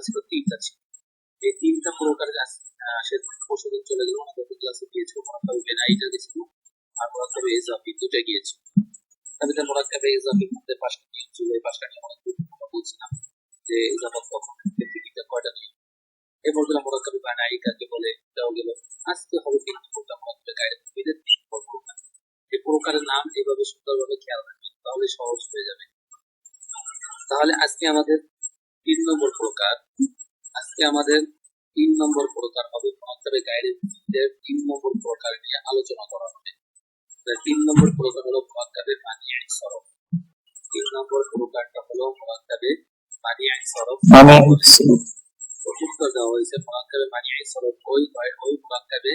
ছিল তিনটা ছিল। এই তিনটা প্রকার সে পরশুদিন চলে গেল, আমাদের ক্লাসে গিয়েছিল মোরাক্কাবে বেনাইটা গেছিল আর মোরাক্কাবে ইজাফি দুটা গিয়েছিল। তবে মোরাক্কাবে ইজাফির মধ্যে পাঁচটা নিয়ম ছিল, এই পাঁচটা নিয়ম অনেক গুরুত্বপূর্ণ বলছিলাম যে ইজাফাত কখন ক্ষেত্রে কয়টা নিয়ম। এরপর গেলাম মোরাক্কাবে বানাই কাকে বলে, এটাও গেল। আজকে হবে কিন্তু মোরাক্কাবে গাইড বিদের তিন প্রকার। এই প্রকারের নাম এইভাবে সুন্দরভাবে খেয়াল রাখবেন, তাহলে সহজ হয়ে যাবে। তাহলে আজকে আমাদের 3 নম্বর প্রকার, হবে মোরাক্কাবে গাইডের 3 নম্বর প্রকার নিয়ে আলোচনা করা হবে। 3 নম্বর প্রকার হলো মোরাক্কাবে মানিআ সরফ। 3 নম্বর প্রকারটা হলো মোরাক্কাবে মানিআ সরফ। উত্তর দেওয়া হয়েছে মোরাক্কাবে মানিআ সরফ ওই মোরাক্কাবে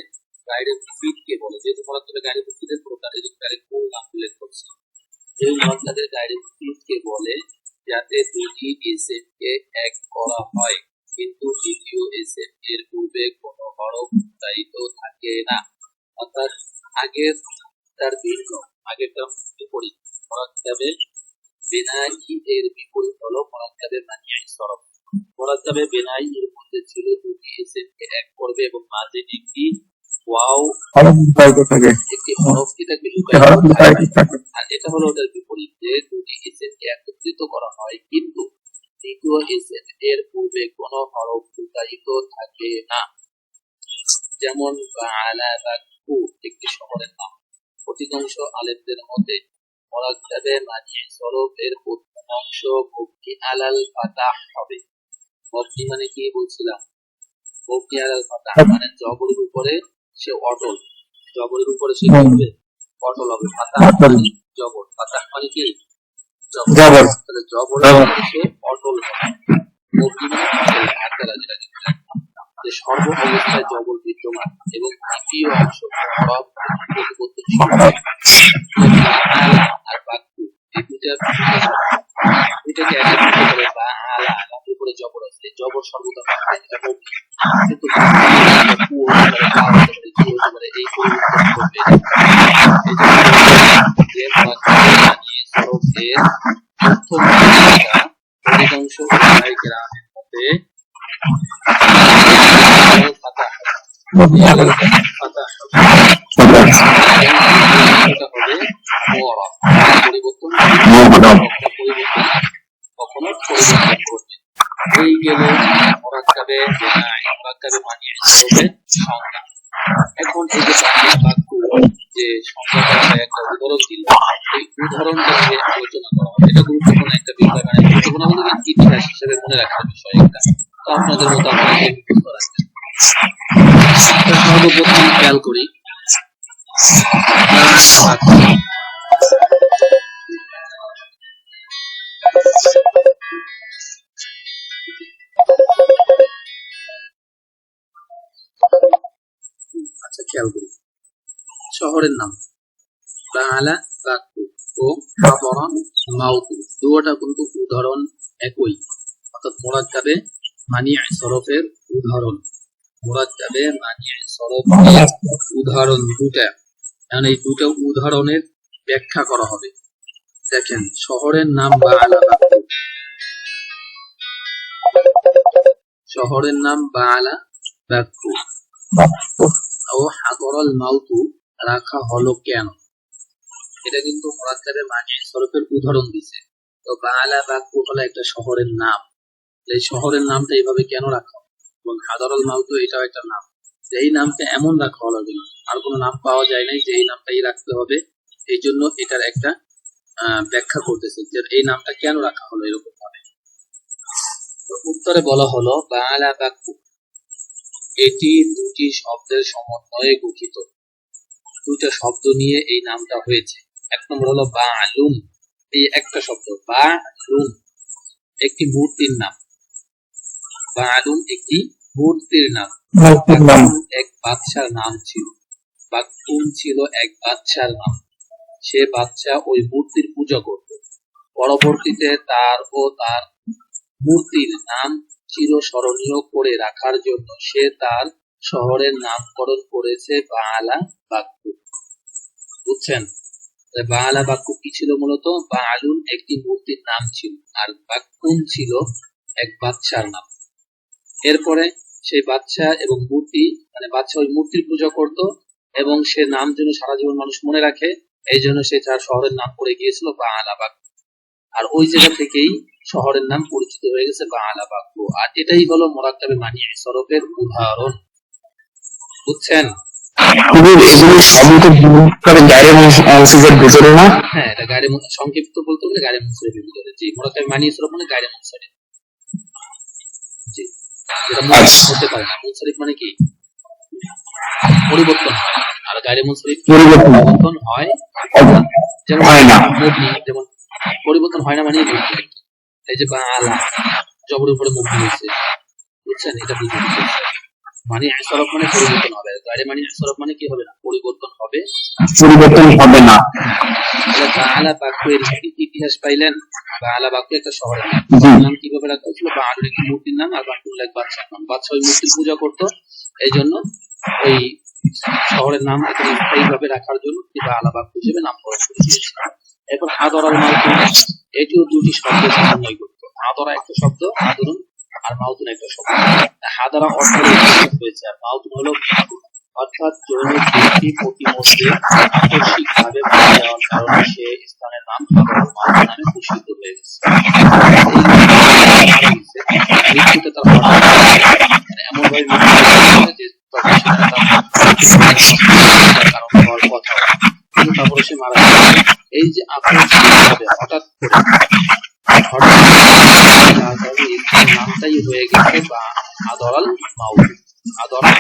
গাইডের ফিটকে বলে। যেহেতু মোরাক্কাবে গাইডের ফিটের প্রকার, এই জন্য গাইডের ফুল নাম উল্লেখ করছে। এই মোরাক্কাবে গাইডের ফিটকে বলে যাতে দুটি এসএম কে এক করা হয় কিন্তু দ্বিতীয় এসএম এর পূর্বে কোনো হরফ উচ্চারিত থাকে না, অর্থাৎ আগেরটার বিপরীত। মোরাক্কাবে বেনাই এর বিপরীত হলো মোরাক্কাবে মানিআ সরফ। মোরাক্কাবে বেনাই এর মধ্যে ছিল দুটি এসএম কে এক করবে এবং মাঝে একটি ওয়াও একটি হরফ কি থাকবে, আর এটা হলো ওটার বিপরীত, যে দুটি এসএম কে একত্রিত করা হয় কিন্তু দ্বিতীয় এসএম এর পূর্বে কোনো হরফ উচ্চারিত থাকে না। যেমন বাআলা বা কু একটি শহরের নাম। অধিকাংশ আলেমদের মতে মোরাক্কাবে মানিআ সরফের প্রথম অংশ মুবনি আলাল ফাতাহ হবে। মুবনি মানে কি বলছিলাম? মুবনি আলাল ফাতাহ মানে জবরের উপরে সে অটল, জবরের উপরে সে হবে অটল হবে। ফাতাহ মানে জবর, ফাতাহ মানে কি জবর, তাহলে জবরের উপরে সে অটল হবে। মুবনি মানে আকারা, যেটাকে যে সর্ব অবস্থায় জবর বিদ্যমান এবং দ্বিতীয় অংশ সব প্রতিপত্তির সময় আর বাক্য এই দুইটাকে একত্রিত করে বাআলা আলার উপরে জবর আছে, জবর সর্বদা বাক্যে এটা মুবনি, কিন্তু এই পরিবর্তন করবে। এই জন্য সরফের প্রথম অধিকাংশ উলামায়ে কেরামের মতে এই গেল মোরাক্কাবে মানিআ সরফের সংজ্ঞা। এখন এই যে বাক্য যে সংজ্ঞাটা একটা উদাহরণ দিল, এই উদাহরণটা নিয়ে আলোচনা করা হবে। এটা গুরুত্বপূর্ণ একটা বিষয়, মানে গুরুত্বপূর্ণ আমাদের ইতিহাস হিসেবে মনে রাখার বিষয় একটা। তো আপনাদের মতো আপনারা মুখস্থ রাখবেন। সর্বপ্রথম খেয়াল করি শহরের নাম বাআলা বাক্য ও হাদরা মাউতু দুটোটা কিন্তু উদাহরণ একই, অর্থাৎ মোরাক্কাবে মানিআ সরফের উদাহরণ। মোরাক্কাবে মানিআ সরফের উদাহরণ দুটা, কারণ এই দুটো উদাহরণের ব্যাখ্যা করা হবে। দেখেন, শহরের নাম বাআলা বাক্য, শহরের নাম বাআলা বাক্য ও হাদরাল মাউতু রাখা হলো কেন? এটা কিন্তু মোরাক্কাবে মানিআ সরফের উদাহরণ দিছে। তো বাআলা বাক্য হলো একটা শহরের নাম, এই শহরের নামটা এইভাবে কেন রাখা হলো? এবং হাদরাল মাউতু এটাও একটা নাম, এই নামটা এমন রাখা হলো কেন? আর কোনো নাম পাওয়া যায় নাই যে এই নামটাই রাখতে হবে, এই জন্য এটার একটা ব্যাখ্যা করতেছে যে এই নামটা কেন রাখা হলো এরকম ভাবে। তো উত্তরে বলা হলো বাআলা বাক্য এটি দুটি শব্দের সমন্বয়ে গঠিত, দুটো শব্দ নিয়ে এই নামটা হয়েছে। এক নম্বর হলো বাআলুন, এই একটা শব্দ বাআলুন একটি মূর্তির নাম, বাআলুন একটি মূর্তির নাম। এক বাদশার নাম ছিল, বাক্কুন ছিল এক বাদশার নাম। সে বাদশা ওই মূর্তির পূজা করত। পরবর্তীতে তার ও তার মূর্তির নাম চিরস্মরণীয় করে রাখার জন্য সে তার শহরের নামকরণ করেছে বাআলা বাক্য। বুঝছেন? বাআলা বাক্য কি ছিল? মূলত বাআলুন একটি মূর্তির নাম ছিল আর বাক্কুন ছিল এক বাদশার নাম। এরপরে সেই বাচ্চা এবং মূর্তি মানে বাচ্চা ওই মূর্তির পূজা করত এবং সে নাম যেন সারা জীবন মানুষ মনে রাখে, এই জন্য সে তার শহরের নাম পড়ে গিয়েছিল বাআলাবাক। আর ওই জায়গা থেকেই শহরের নাম পরিচিত হয়ে গেছে বাআলাবাক। আর এটাই হলো মুরাক্কাবে মানিয়ে সরফের উদাহরণ। বুঝছেন? এগুলি সবই তো করে গাড়ি মুন্সিফের ভিতরে না? হ্যাঁ, এটা গাড়ি সংক্ষিপ্ত বলতে গেলে গাড়ি মুন্সিফের ভিতরে। জি, মুরাক্কাবে মানিয়ে সরফ মানে গাড়ি মুন্সিফ। জি, যেটা মুনসারিফ হতে পারে না। মুনসারিফ মানে কি? পরিবর্তন হয়। আর গায়রে মুনসারিফ পরিবর্তন হয়, যেমন হয় না। মুবনি, যেমন পরিবর্তন হয় না মানে এই যে বাআলা জবরের উপরে মুবনি হয়েছে, বুঝছেন? এটা বুঝতে মানে সরফ মানে পরিবর্তন হবে, গায়রে মানে সরফ মানে কি হবে না, পরিবর্তন হবে, পরিবর্তন হবে না। বাআলা বাক্যের ইতিহাস পাইলেন। বাআলা বাক্য একটা শহরের নাম কিভাবে রাখা হয়েছিল? বাআলুর একটি মূর্তির নাম আর বাকুল এক বাদশার নাম। বাদশা ওই মূর্তির পূজা করতো, এই জন্য ওই শহরের নাম এখানে স্থায়ীভাবে রাখার জন্য বাআলা বাক্য হিসেবে নামকরণ করে দিয়েছে। এখন হাদরা ও মাউতুন, এটিও দুটি শব্দ সমন্বয় করত। হাদরা একটা শব্দ, হাদরুন, আর মাউতুন একটা শব্দ। হাদরা অর্থ হয়েছে আর মাউতুন হলো অর্থাৎ যৌন দৃষ্টি প্রতিমধ্যে আকস্মিকভাবে ভরে যাওয়ার কারণে সে স্থানের নাম হাদরাল মাউত নামে ভূষিত হয়ে গেছে। মৃত্যুতে তার এমন ভাবে মৃত্যু তারপরে সে মারা গেছে। এই যে আকস্মিকভাবে হঠাৎ করে নামটাই হয়ে গেছে বা আদরাল মাউত। আদরা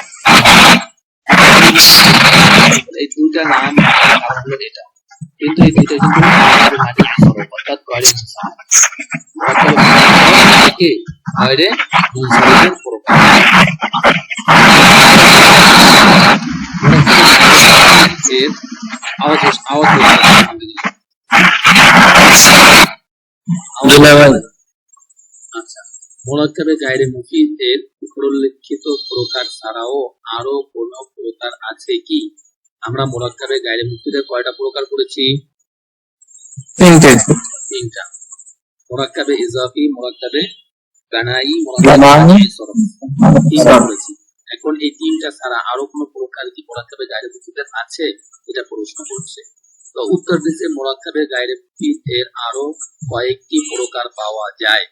এই দুইটা নাম হলো এটা, কিন্তু এই দুইটা কিন্তু অর্থাৎ গায়রে মুনসারিফের প্রকার। এর আচ্ছা, মুরাক্কাবে গায়রে মুফিদের উপরোল্লেখিত প্রকার ছাড়াও আরো কোন প্রকার আছে কি? আমরা মুরাক্কাবে গায়রে মুফিদের কয়টা প্রকার করেছি? তিনটা। মুরাক্কাবে ইজাফি, মুরাক্কাবে বানাই, মুরাক্কাবে সরফ, তিনটা করেছি। এখন এই তিনটা ছাড়া আরো কোন প্রকার কি মুরাক্কাবে গায়রে মুফিদের আছে, এটা প্রশ্ন করছে। তো উত্তর দিচ্ছে মুরাক্কাবে গায়রে মুফিদের আরো কয়েকটি প্রকার পাওয়া যায়।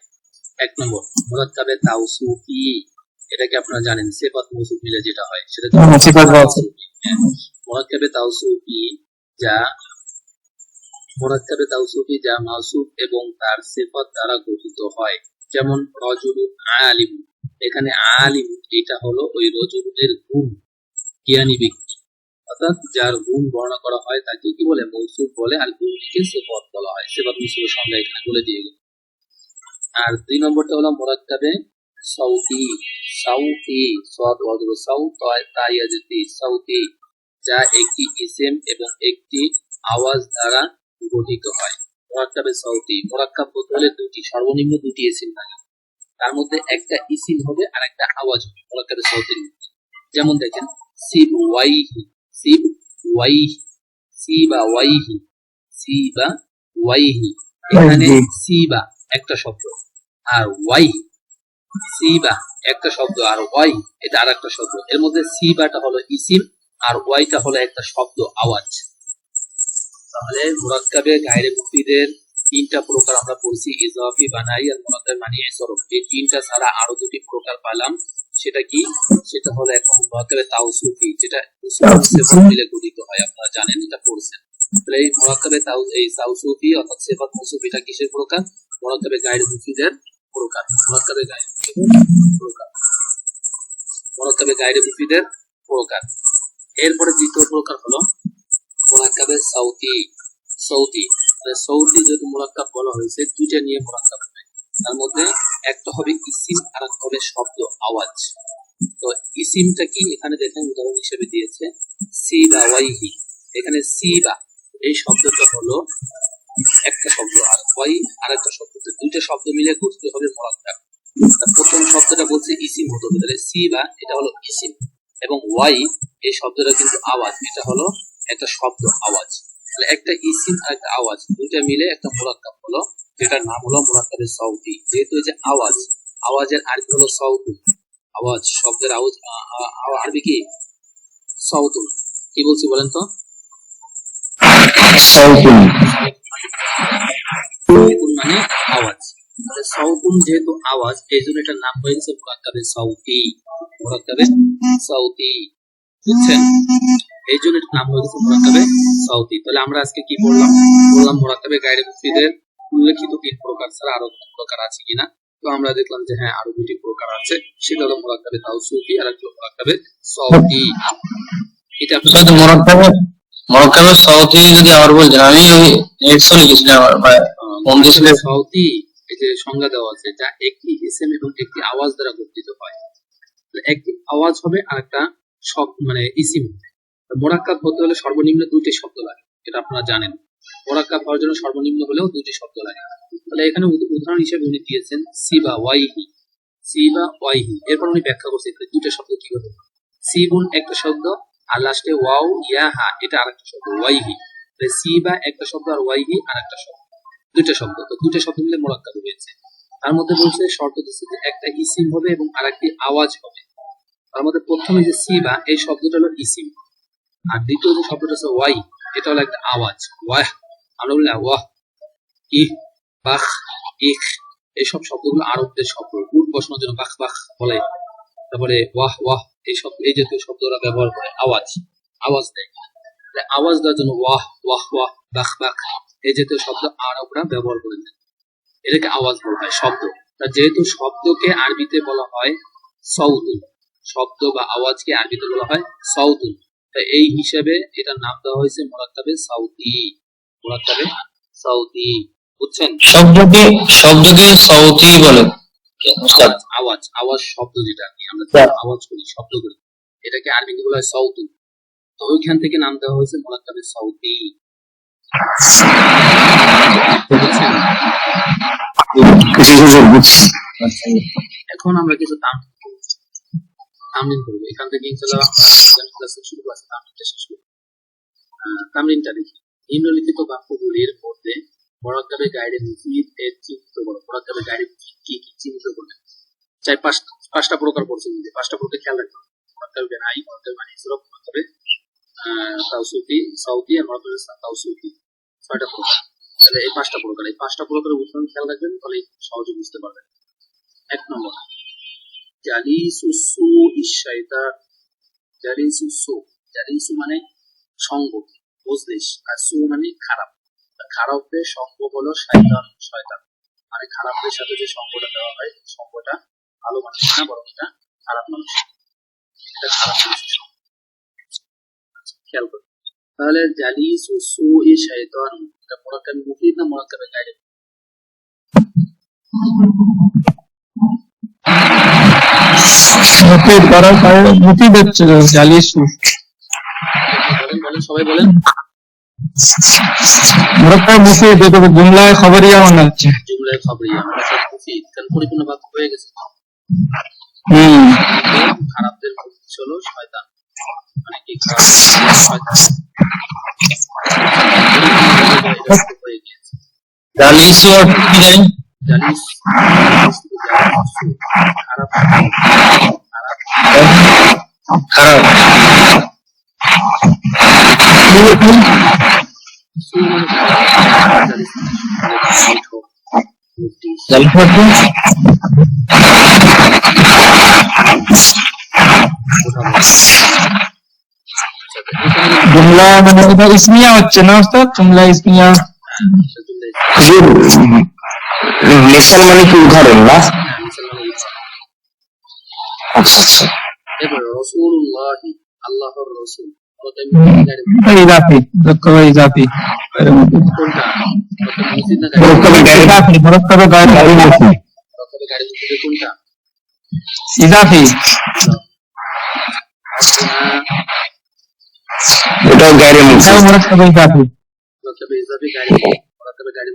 এক নম্বর মুরাক্কাবে তাওসুফি, এটাকে আপনারা জানেন সিফাত মৌসুফ মিলে যেটা হয় সেটা মুরাক্কাবে তাওসুফি, যা মুরাক্কাবে তাওসুফি যা মাওসুফ এবং তার সিফাত দ্বারা গঠিত হয়। যেমন রাজুলুন আলিম, এখানে আলিম এটা হলো ওই রাজুলের গুণ, জ্ঞানী ব্যক্তি, অর্থাৎ যার গুণ বর্ণনা করা হয় তাকে কি বলে? মৌসুফ বলে। আর গুণকে সিফাত বলা হয়। সিফাত মৌসুফের সংজ্ঞা এখানে বলে দিয়ে গেল। আর দুই নম্বরটা হলো মুরাক্কাবে সাউতি, সাউতি সাদ ওয়াজু সাউত তাইয়াজতি সাউতি, যা একটি ইসম এবং একটি আওয়াজ দ্বারা গঠিত হয়। মুরাক্কাবে সাউতি, মুরাক্কাব বলতে হলে দুটি, সর্বনিম্ন দুটি ইসম থাকে, তার মধ্যে একটা ইসম হবে আর একটা আওয়াজ হবে মুরাক্কাবে সাউতির মধ্যে। যেমন দেখেন সিব ওয়াইহি, সিব ওয়াইহি, সিবা ওয়াইহি, সিবা ওয়াইহি, এখানে সিবা একটা শব্দ আর ওয়াই, সিবা একটা শব্দ আর ওয়াই এটা আর একটা শব্দ। এর মধ্যে সিবাটা হলো ইসিম আর ওয়াইটা হলো একটা শব্দ, আওয়াজ। তাহলে মুরাক্কাবে গায়রে মুফিদের তিনটা প্রকার আমরা পড়ছি, ইজাফি, বানাই আর মুরাক্কাবে মানিয়ে সরফ। এই তিনটা ছাড়া আরো দুটি প্রকার পেলাম, সেটা কি? সেটা হলো এখন মুরাক্কাবে তাওসুফি, যেটা সিফাত মিলে গঠিত হয়, আপনারা জানেন, এটা পড়ছেন। তাহলে এই মুরাক্কাবে তাওসুফি অর্থাৎ সিফাত মৌসুফিটা কিসের প্রকার? মুরাক্কাবে গায়রে মুফিদের প্রকার। মুরাক্কাবে গায়রে প্রকার, মুরাক্কাবে গায়রে মুফিদের প্রকার। এরপরে দ্বিতীয় প্রকার হলো মুরাক্কাবে সাউতি। সাউতি সাউতি যেহেতু মুরাক্কাব বলা হয়েছে, দুইটা নিয়ে মুরাক্কাব হবে। তার মধ্যে একটা হবে ইসিম আর একটা হবে শব্দ, আওয়াজ। তো ইসিমটা কি? এখানে দেখেন উদাহরণ হিসেবে দিয়েছে সিবা ওয়াইহি। এখানে সিবা এই শব্দটা হলো একটা শব্দ আর ওয়াই আর একটা শব্দ, দুইটা শব্দ মিলে গঠিত হবে মুরাক্কাব। প্রথম শব্দটা বলছে ইসিম হতে হবে, তাহলে সিবা এটা হলো ইসিম, এবং ওয়াই এই শব্দটা কিন্তু আওয়াজ, এটা হলো একটা শব্দ, আওয়াজ। তাহলে একটা ইসিম আর একটা আওয়াজ দুইটা মিলে একটা মুরাক্কাব হলো, যেটার নাম হলো মুরাক্কাবে সাউতি। যেহেতু এই যে আওয়াজ, আওয়াজের আরেক হলো সাউতু, আওয়াজ শব্দের আওয়াজ আরবি কি সাউতুন। কি বলছি বলেন তো? সাউতুন সাউতুন মানে আওয়াজ। সাউতুন যেহেতু আওয়াজ, এই জন্য এটার নাম হয়ে গেছে মুরাক্কাবে সাউতি। মুরাক্কাবে সাউতি, বুঝছেন? এই জন্য এটার নাম হয়ে গেছে মুরাক্কাবে সাউতি। তাহলে আমরা আজকে কি পড়লাম? বললাম মুরাক্কাবে গায়রে মুফিদের উল্লেখিত 3 প্রকার ছাড়া আরো কোন প্রকার আছে কিনা। তো আমরা দেখলাম যে হ্যাঁ আরো 2টি প্রকার আছে, সেটা হলো মুরাক্কাবে তাওসুফি আর একটা মুরাক্কাবে সাউতি। এটা আপনাদের মরক্কাবের সাউথি যদি আবার বলছেন, আমি ওই নেটসও লিখেছিলাম ফোন দিয়েছিল। সাউতি এই যে সংজ্ঞা দেওয়া আছে, যা একটি ইসম এবং একটি আওয়াজ দ্বারা গঠিত হয়। একটি আওয়াজ হবে আর একটা শব্দ মানে ইসিম। মোরাক্কাব হতে হলে সর্বনিম্ন 2টি শব্দ লাগে, এটা আপনারা জানেন। মোরাক্কাব হওয়ার জন্য সর্বনিম্ন হলেও 2টি শব্দ লাগে। তাহলে এখানে উদাহরণ হিসেবে উনি দিয়েছেন সিবা ওয়াইহি, সিবা ওয়াইহি। এরপর উনি ব্যাখ্যা করছে এখানে 2টা শব্দ কি হবে। সিবুন একটা শব্দ আর লাস্টে ওয়াও ইয়া হা এটা আরেকটা শব্দ ওয়াইহি। তাহলে সিবা একটা শব্দ আর ওয়াইহি আরেকটা শব্দ, 2টা শব্দ। তো 2টা শব্দ মিলে মোরাক্কাব হয়েছে। তার মধ্যে বলছে শর্ত দিচ্ছে যে একটা ইসিম হবে এবং আরেকটি আওয়াজ হবে। তার মধ্যে প্রথমে যে সিবা এই শব্দটা হলো ইসিম, আর দ্বিতীয় যে শব্দটা হচ্ছে ওয়াই, এটা হলো একটা আওয়াজ। ওয়াহ আমরা বলি ওয়াহ, ইহ, বাখ, ইখ, এইসব শব্দগুলো আরবদের শব্দ। উট বসানোর জন্য বাখ বাখ বলে, তারপরে ওয়াহ ওয়াহ এই শব্দ, এই জাতীয় শব্দ ওরা ব্যবহার করে আওয়াজ, আওয়াজ দেয়। আওয়াজ দেওয়ার জন্য ওয়াহ ওয়াহ ওয়াহ বাখ বাখ এই জাতীয় শব্দ আরবরা ব্যবহার করে দেয়, এটাকে আওয়াজ বলা হয়, শব্দ। যেহেতু শব্দকে আরবিতে বলা হয় সাউতুন, শব্দ বা আওয়াজকে আরবিতে বলা হয় সাউতুন, তাই এই হিসাবে এটার নাম দেওয়া হয়েছে মুরাক্কাবে সাউতি। মুরাক্কাবে সাউতি, বুঝছেন? শব্দকে সাউথি বলে। আওয়াজ আওয়াজ আওয়াজ শব্দ, যেটা আমরা আওয়াজ করি, শব্দ করি, এটাকে আরবিতে বলা হয় সাউতুন। তো ওইখান থেকে নাম দেওয়া হয়েছে মুরাক্কাবে সাউতি, বুঝছেন? এখন আমরা কিছু তামরিন করবো। এখান থেকে ইনশাআল্লাহ ক্লাস শুরু করছি, তামরিনটা শেষ করব। তামরিনটা দেখি। নিম্নলিখিত বাক্যগুলির মধ্যে মুরাক্কাবে গায়রে মুফিদ এর চিহ্নিত করো। মুরাক্কাবে গায়রে মুফিদ কি কি চিহ্নিত করবে? চাই 5টা প্রকার পড়ছে, 5টা প্রকার খেয়াল রাখবেন। মুরাক্কাবে নাই, মুরাক্কাবে মানে সরব, মুরাক্কাবে তাওসুফি, সাউতি আর মুরাক্কাবে তাওসুফি, 6টা প্রকার। তাহলে এই 5টা প্রকার, এই 5টা প্রকারের উদাহরণ খেয়াল রাখবেন, তাহলে সহজে বুঝতে পারবেন। 1 নম্বর জালিসুসু ইশাইতান। জালিসু মানে সঙ্গ, মজলিস, আর সু মানে খারাপ। খারাপের সঙ্গ হলো শয়তান, শয়তান মানে খারাপের সাথে যে সঙ্গটা দেওয়া হয়, সঙ্গটা ভালো মানুষ না, বরং এটা খারাপ মানুষ, এটা খারাপ মানুষের সঙ্গ। খেয়াল করুন তাহলে জালিসুসু ইশাইতান এটা মুরাক্কাবে মুফিদ না মুরাক্কাবে গায়রে? মুফিদ হচ্ছে জালিসু। বলেন সবাই বলেন। মুরাক্কাব মুফিদ, এটা জুমলায় খবরিয়া মনে হচ্ছে। জুমলায় খবরিয়া মুফিদ, কারণ পরিপূর্ণ বাক্য হয়ে গেছে। খারাপদের হলো শয়তান, মানে কি খারাপ শয়তান হয়ে গিয়েছে। জালিসু কি জানি? জালিস খারাপ। জুমলা মানে এটা ইসমিয়া হচ্ছে না ওস্তাদ? জুমলা ইসমিয়া মিসাল মানে কি উদাহরণ না? আচ্ছা আচ্ছা। এবার রাসূলুল্লাহ, আল্লাহর রাসূল, ইজাফি, ইজাফি কোনটা? মুরাক্কাবে গায়রে মুফিদ, কোনটা? ইজাফি, এটা গায়রে মুফিদ, মুরাক্কাবে ইজাফি, মুরাক্কাবে ইজাফি গায়রে, মুরাক্কাবে গায়রে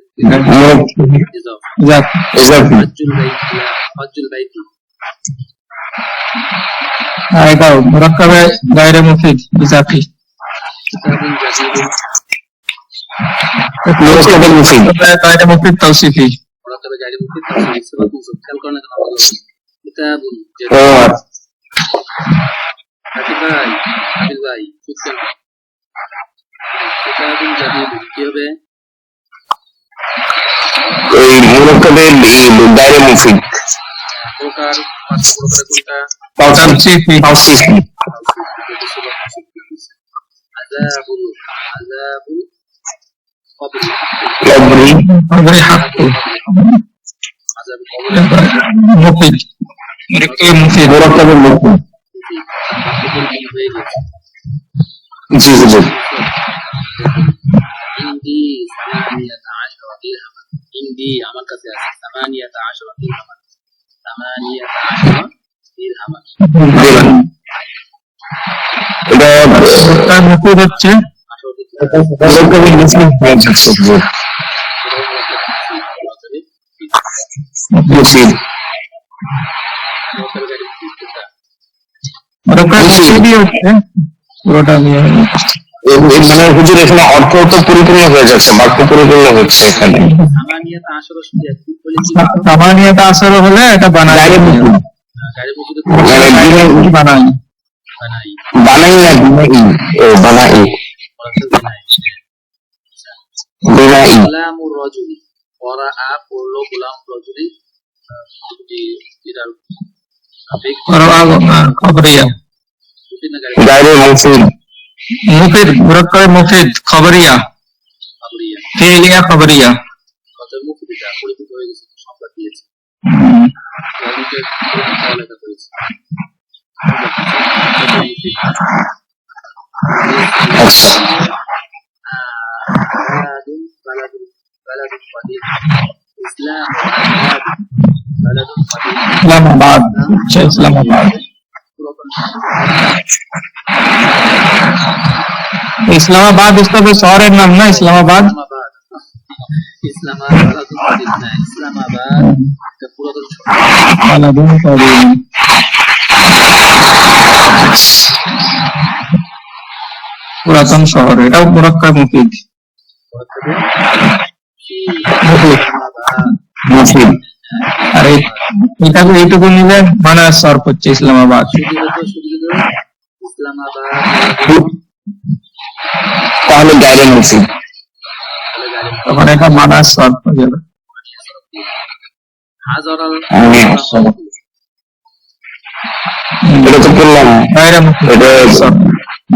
ইজাফি। হজ্জুল বাইত এটা মুরাক্কাবে গায়রে মুফিদ ইজাফি। মুরাক্কাবে মুফিদ গায়রে মুফিদ তাওসিফি। মুরাক্কাবে গায়রে মুফিদ তাওসিফি, খেয়াল করেন কিতাবুন আদিল ভাই বুঝছেন কিতাবুন জাদীদ কি হবে? এই মুরাক্কাবের গায়রে মুফিদ প্রকার পাঁচ প্রকার কোনটা? তাওসিফি আযাবুল কবর কবরি কবরি হাক্ক আযাবুল কবর মুফিদ মুফিদ মুরাক্কাবের মুফিদ হয়ে গেছে। জি হুজুর ইন্দি সামানিয়াতা আশরা দিরহাম, ইন্দি আমার কাছে আছে সামানিয়াতা আশরা দিরহাম, সামানিয়াতা আশরা দিরহাম। এটা তার মুফিদ হচ্ছে মুরাক্কাবের মুফিদ হয়ে যাচ্ছে হুজুর মুফিদ মুরাক্কাব মুফিদই হচ্ছে পুরোটা নিয়ে মানে হুজুর এখানে অর্থ তো পরিপূর্ণ হয়ে যাচ্ছে, বাক্য পরিপূর্ণ হচ্ছে এখানে। সামানিয়াতা আশরা বলে কি সামানিয়াত আসর হলে এটা বানাই গায়রে মুফিদ গাড়ি মুজুরে বানাই বানাই বানাই না বানাই বিনাই গোলামুর রাজুলি ওরা পড়লো গোলাম রাজুলি এটার খবরিয়া গায়রে মুফিদ মুফিদ মুরাক্কাব মুফিদ খবরিয়া ফিলিয়া খবরিয়া কত মুফিদটা পরিচিত হয়ে গেছে, সংবাদ দিয়েছে লেখা করেছে। আচ্ছা ইসলামাবাদ ইসলামাবাদ ইসলামাবাদ ইসলামের শহরের নাম না ইসলামাবাদ ইসলামাবাদ পুরাতন পুরাতন শহর, এটাও মুরাক্কাব মুফিদ মুফিদ আর এটাকে এইটুকু নিলে মানে সর্প হচ্ছে ইসলামাবাদ। ইসলামাবাদ তাহলে গায়রে মুফিদ তখন এটা মানাস সর্প হয়ে যাবে। হাজারাল এটা তো বললাম গায়রে মুফিদ এটা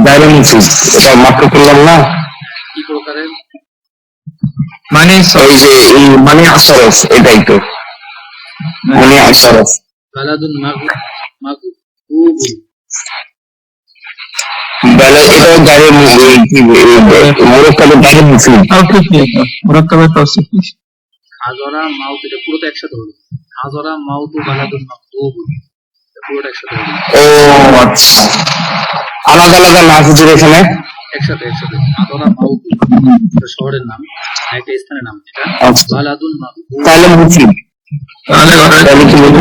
গায়রে মুফিদ, এটা মাত্র করলাম না। কি প্রকারের মানে এই যে এই মানে আশরফ, এটাই তো মানে আশরফ বালাদুন মাগুবুন বেলা, এটাও গায়রে মুরাক্কাবের গায়রে মুফিদ মুরাক্কাবের তাওসিফি হাজারা মাউত, এটা পুরোটা একসাথে হলো হাজারা মাউতু বালাদুন মাকতুবুন, পুরোটা একসাথে হলো। ও আচ্ছা, আলাদা আলাদা না হুজুর এখানে একসাথে হাজারা মাউতু এটা শহরের নাম, একটা স্থানের নাম, এটা আচ্ছা। বালাদুন মাকতুব তাহলে মুফিদ তাহলে কি বলবো?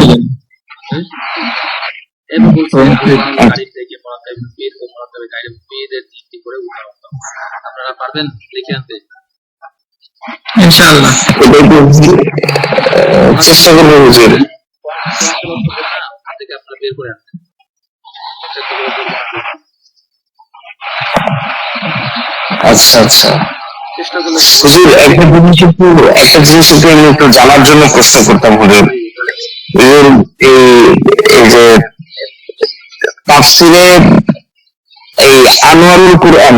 এবং বলছে গাড়ি থেকে মুরাক্কাব মুফিদ ও মুরাক্কাবের গায়রে মুফিদের তিনটি করে উদাহরণ দাও। আপনারা পারবেন লিখে আনতে? ইনশাআল্লাহ এটাই তো চেষ্টা করবো হুজুর। থেকে আপনারা বের করে আনতে আচ্ছা আচ্ছা চেষ্টা করলে হুজুর, একটা জিনিস একটু আমি একটু জানার জন্য প্রশ্ন করতাম হুজুর। এই যে তাফসিরে এই আনোয়ারুল কুরআন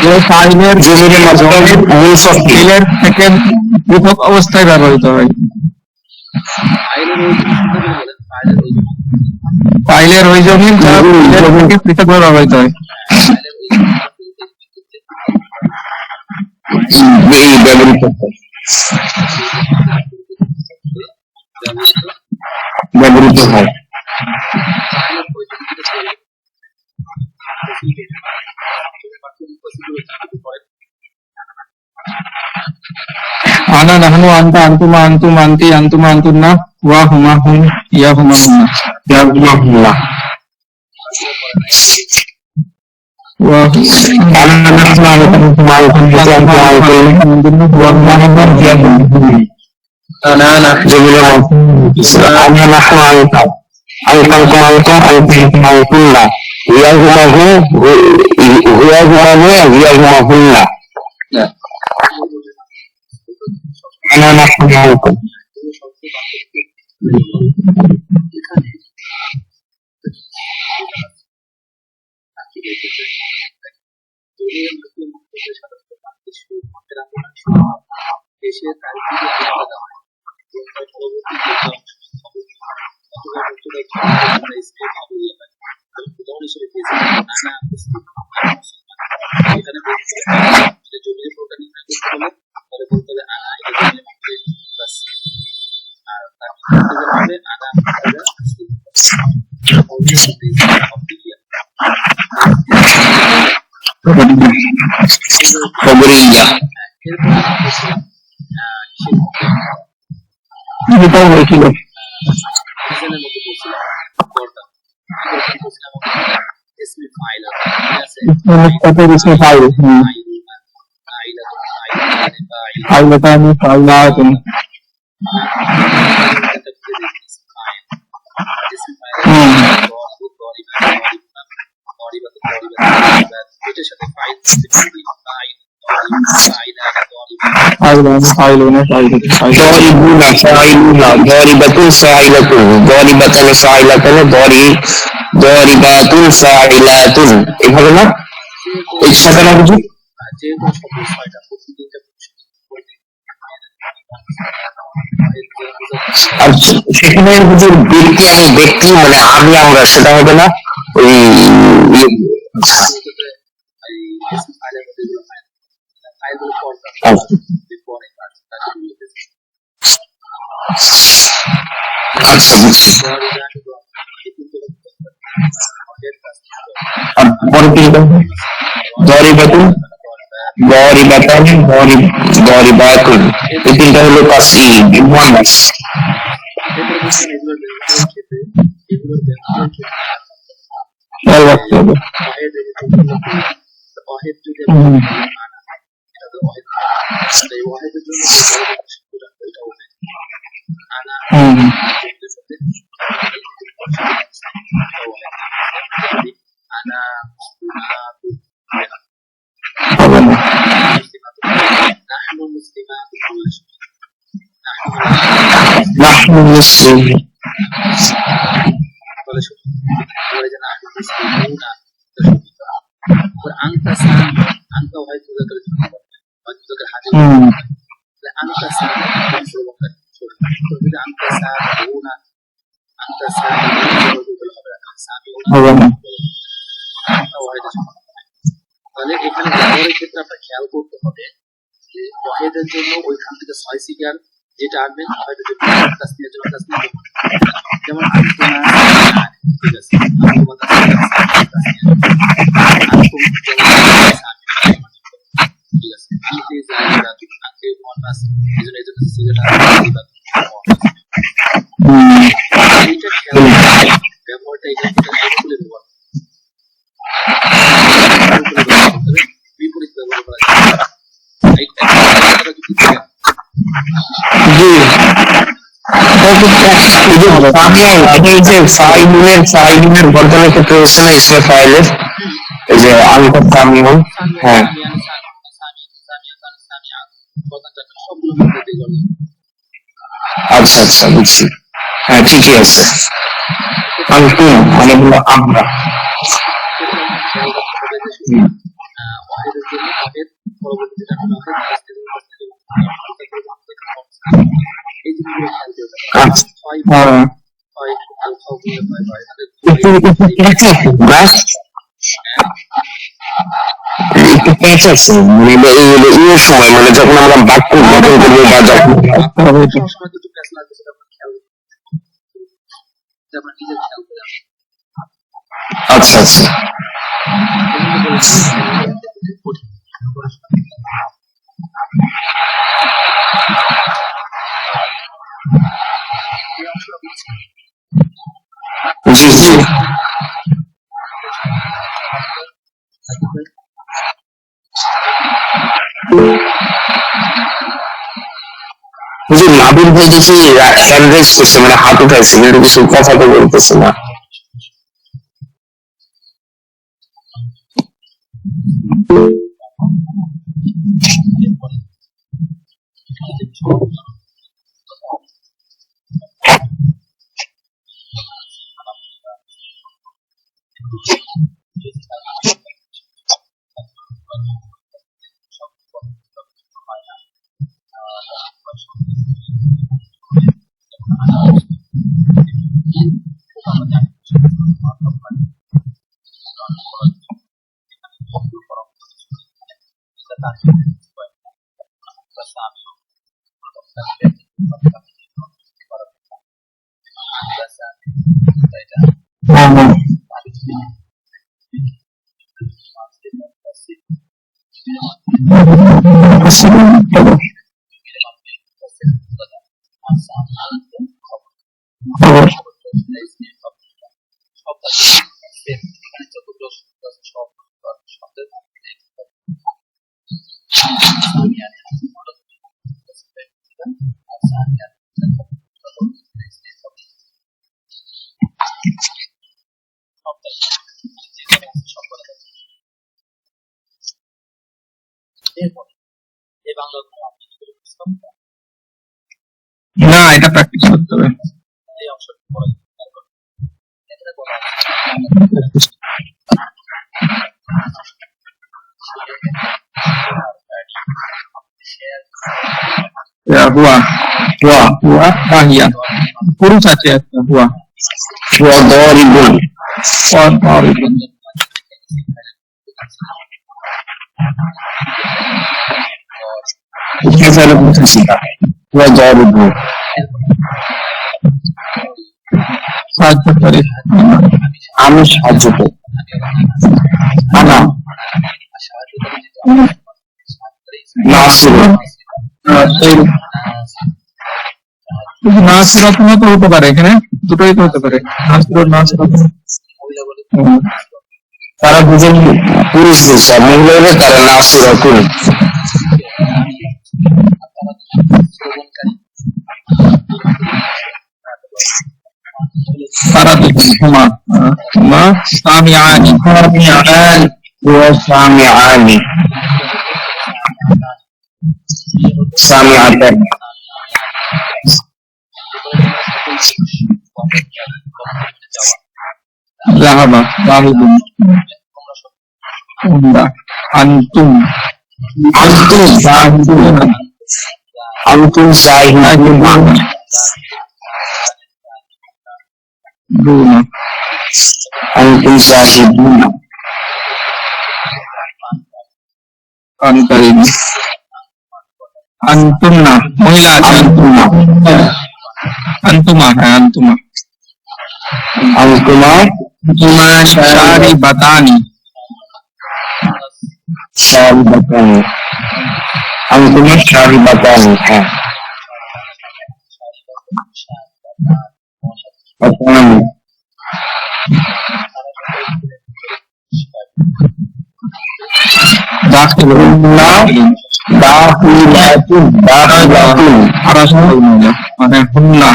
যে ফাইলের জমির মাধ্যমে মূল শক্তি ফাইলের থেকে পৃথক অবস্থায় ব্যবহৃত হয়। ফাইলের ওই জমিন থেকে পৃথকভাবে ব্যবহৃত হয়। এই ব্যবহৃত হয়। আনা নাহনু আনতা আনতুমা আনতুম আনতি আনতুমা আনতুন্না ওয়া হুমা হুম ইয়া হুমা হুন্না। ইয়াজমাহুল্লাহ أنا نسمع لكم أنا جميل أنا نحن أنكم كنا يجمعهن أنا نحن أنكم خبرية فاعلتان فاعلات فاعلون فاعلون ضاربون فاعلون ضاربة فاعلة ضاربتان فاعلتان ضاربات فاعلات এভাবে না এই সাথে না বুঝি আর সেখানে যদি বীরকে আমি ব্যক্তি মানে আমি আমরা সেটা হবে না ওই আচ্ছা বুঝছি আর পরে কি দরিবাতুন দরিবাতান দরিবাতুন এই তিনটা হলো কাসি মুয়ান্নাস খেয়াল রাখতে হবে نحن مسلمون তাহলে এখানে ব্যবহারের ক্ষেত্রে আপনার খেয়াল করতে হবে যে ওয়াহিদের জন্য ওইখান থেকে 6 সিগার যেটা আসবে ওয়াহিদের জন্য তাসনিয়ার জন্য তাসনিয়া যেমন ঠিক আছে ব্যবহারটা এটা খুলে দেবো বিপরীত ব্যবহার করা ফাইলের বর্তমানে ক্ষেত্রে হচ্ছে না ইসমে ফাইলের এই যে আনকার সামিউন হ্যাঁ আচ্ছা আচ্ছা বুঝছি হ্যাঁ ঠিকই আছে আনকুম মানে হলো আমরা সময় মানে যখন আমরা বাক্য গঠন করবো বা যখন আচ্ছা আচ্ছা জি জি হুজুর নাবিল ভাই দেখি হ্যান্ড রেজ করছে মানে হাত উঠাইছে কিন্তু কিছু কথা তো বলতেছে না না, এটা প্র্যাকটিস করতে হবে। হুয়া হুয়া হুয়া হিয়া পুরুষ আছে একটা হুয়া হুয়া দরিবুন অরিবুন কিভাবে বুঝেছি হুয়া দরিবুন সাহায্য করে আমি সাহায্য করি আনা নাসির নাসিরাতুনও তো হতে পারে, এখানে দুটোই তো হতে পারে, নাসিরাতুন। তারা দুজন পুরুষ বলছে আর মহিলাদের তারা নাসিরাতুন তারা দুজন হুমা হুমা সামিআনি সামিআনি সামিআতান ذهب ذاهب أنتم ذاهبون أنتم ذاهبون دون أنتم ذاهبون أنتم أنتمنا মহিলা আছে أنتما হ্যাঁ أنتما أنتما শারিবাতানি شاربتان أنتما شاربتان بطان দাখিলুন দাখিলাতুন মানে হুন্না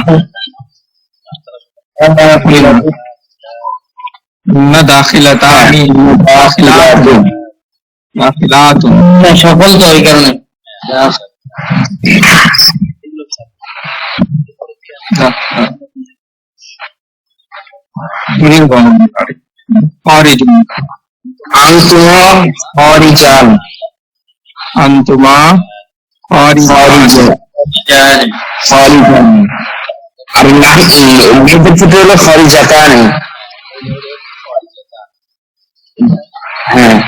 হুন্না দাখিলাতানি দাখিলাতুন সকল তো ওই কারণে আনতুমা হরিজান আনতুমা হরিজান আর মেয়েদের ক্ষেত্রে হলো হরিজাতান হ্যাঁ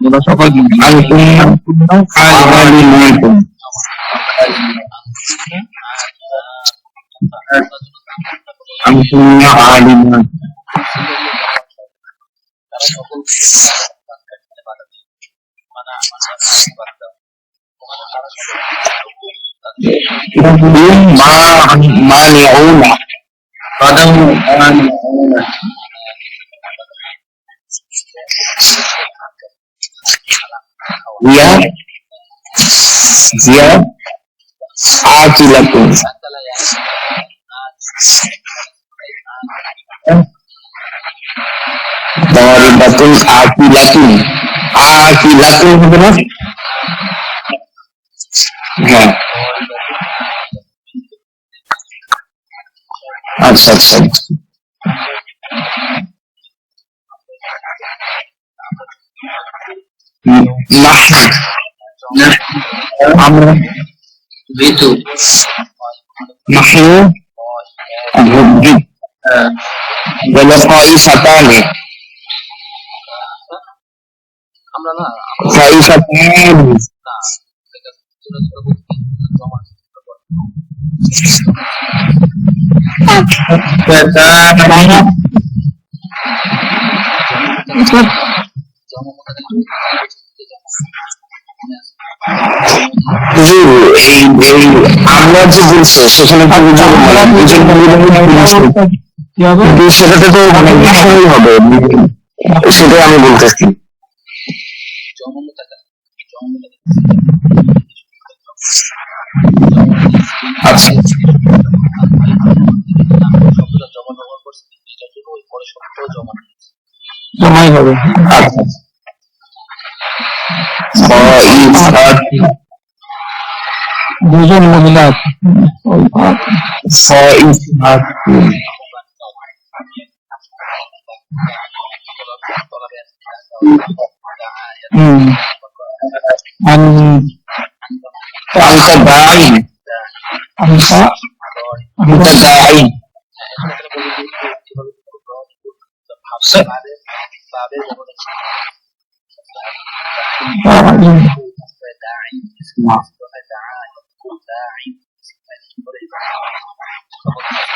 ওরা সকল মানে আমাদের বাচ্চা ওখানে তারা مانعون قدم هي هي عاقلة ضاربة عاقلة عاقلة হবে না হ্যাঁ আচ্ছা আচ্ছা আমরা বিতু نحن طائفتان আমরা না طائفتان আমরা যে বলছি সেখানে সেটাতে তো মানে বিষয়ই হবে সেটাই আমি বলতেছি আচ্ছা জমাই হবে আচ্ছা দুজন মহিলা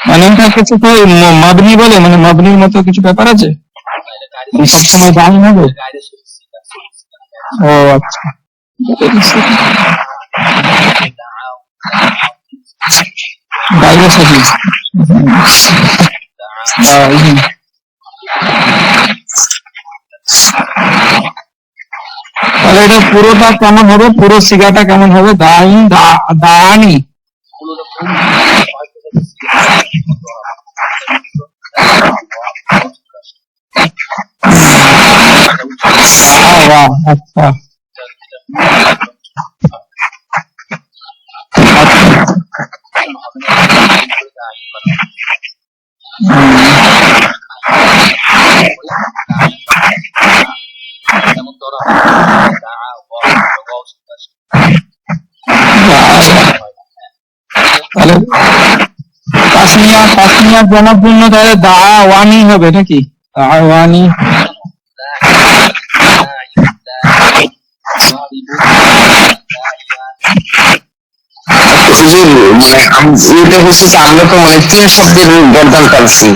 মানে এটা কিছু তো মাবনি বলে মানে মাবনির মতো কিছু ব্যাপার আছে সবসময় দামি হবে ও আচ্ছা বাইরে সাজি তাহলে এটা পুরোটা কেমন হবে পুরো সিগাটা কেমন হবে দানি আচ্ছা তাহলে তাসমিয়ার জনপূর্ণ তাহলে দাওয়ানি হবে নাকি দাওয়ানি এটা হচ্ছে আমরা তো মানে তিন শব্দের গর্দান টানছি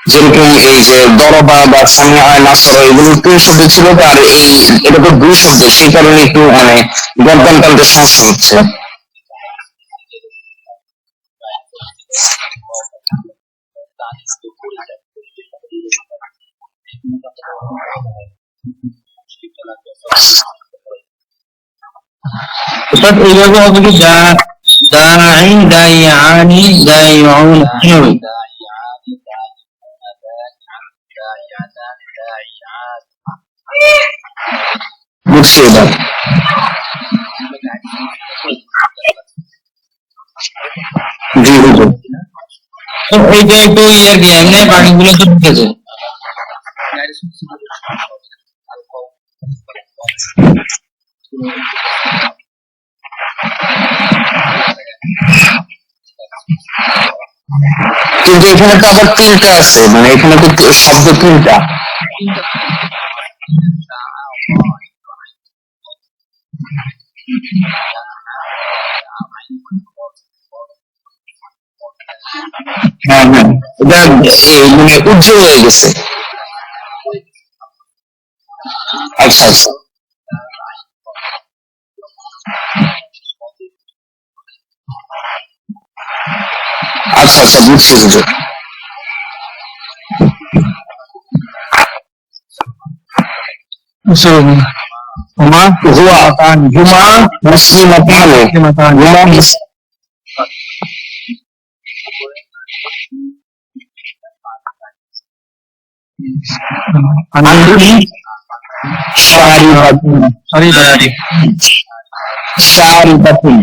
যেরকম এই যে দরবা বা সামিয়া নাসর এগুলো তিন শব্দ ছিল তো আর এই এটা তো দুই শব্দ সেই কারণে একটু মানে গর্দান টানতে সমস্যা হচ্ছে এইভাবে হবে কি দাইন দাইয়ানি দাইউন বুঝছি এবার জি হুজুর এইটা একটু ইয়ে কি এমনি বাকিগুলো তো ঢুকেছে কিন্তু এখানে তো আবার তিনটা আছে মানে এখানে তো শব্দ তিনটা হ্যাঁ হ্যাঁ এটা মানে উজ্জ্বল হয়ে গেছে আচ্ছা আচ্ছা আচ্ছা আচ্ছা, বুঝছি হুজুর। হুমা হুয়া হুমা মুসলিমাতানি, হুমা আন্টি শারিবাতুন, শারিবাতুন।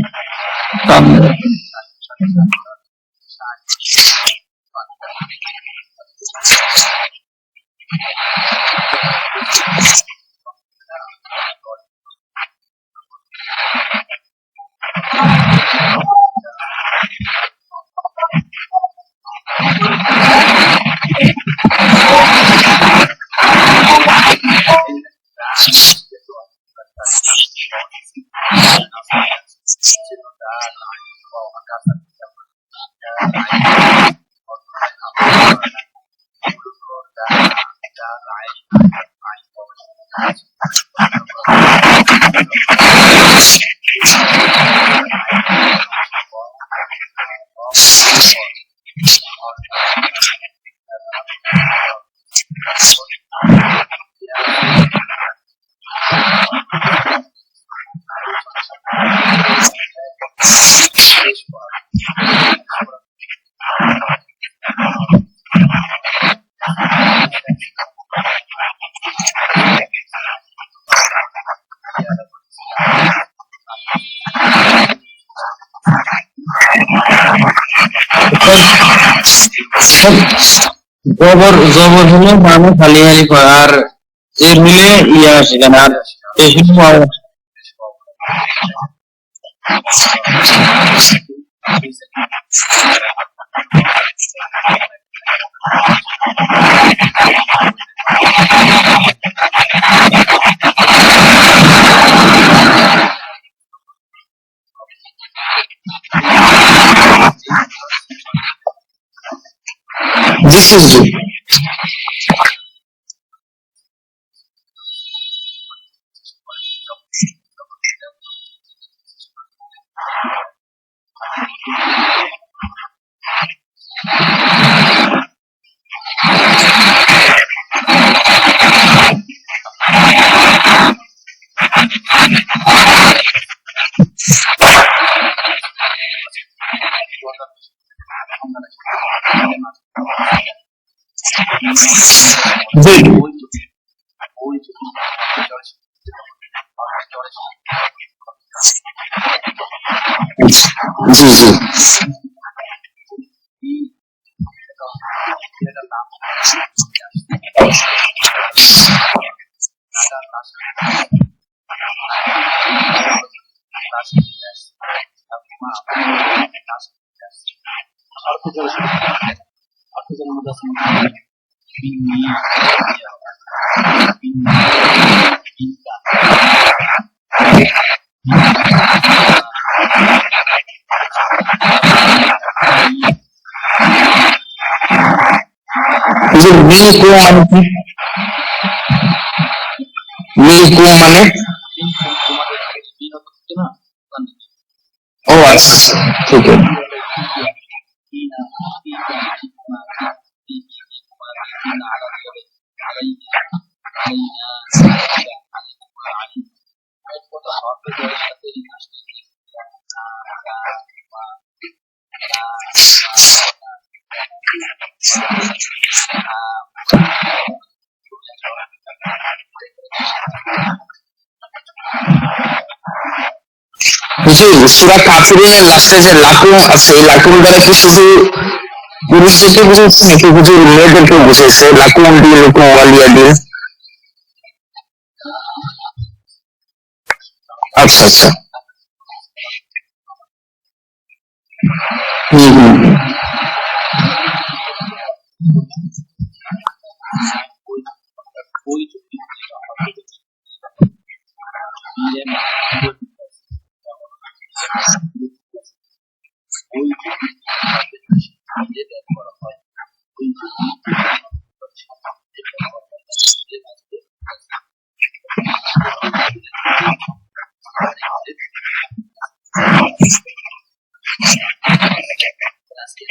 জবর জবর হলে মানে খালি হালি পড়ে, আর জের হলে ইয়া আসে কেন, আর বেশি পাওয়া জি হুজুর। জি জি জি। হুজুর মিল্কু মানে কি? মিল্কু মানে? ও আচ্ছা আচ্ছা, ঠিক আছে। হুজুর সূরা কাফিরের লাস্টে যে লাকুম আছে, এই লাকুম দ্বারা কি শুধু পুরুষদেরকে বুঝাইছে নাকি হুজুর মেয়েদেরকে বুঝাইছে? লাকুম দিনুকুম ওয়ালিয়া দিন। আচ্ছা আচ্ছা। হুম হুম হুম। আজকে